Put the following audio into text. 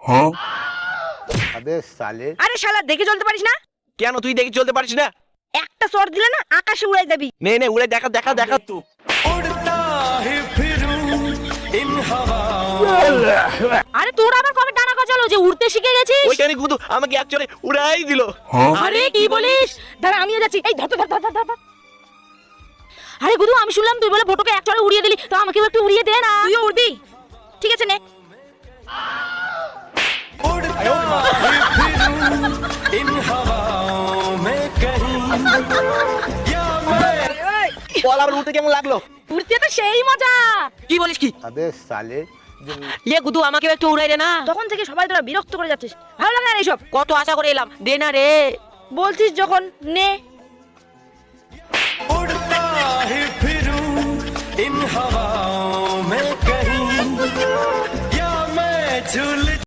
अबे साले আরে শালা দেখে চলতে পারিস না? কেন তুই দেখে চলতে পারিস না? একটা চড় দিলে না আকাশে উড়াই যাবি। নে নে উড়ে দেখা দেখা দেখা তো। আরে তোর আবার কবে ডানা গজালো যে উড়তে শিখে গেছিস? ওইখানে গুদু আমাকে একচরে উড়াই দিল। আরে কি বলিস? দাঁড়া আমিও যাচ্ছি। এই ধর ধর ধর ধর ধর। আরে গুদু আমি শুনলাম তুই বলে ফটোকে একচরে উড়িয়ে দিলি, তো আমাকেও একটু উড়িয়ে দে না। তুইও উড়বি? ঠিক আছে নে। বল আবার উড়তে কেমন লাগলো? উড়তে তো সেই মজা। কি বলিস কি? अबे साले ইয়ে গুদু আমাকে একটু উড়াই দে না। তখন থেকে সবাই তোরা বিরক্ত করে যাচ্ছিস, ভালো লাগে না এইসব। কত আশা করে এলাম, দে না রে। বলছিস যখন নে। उड़ता ही फिरूं इन हवाओं में कहीं या मैं झूले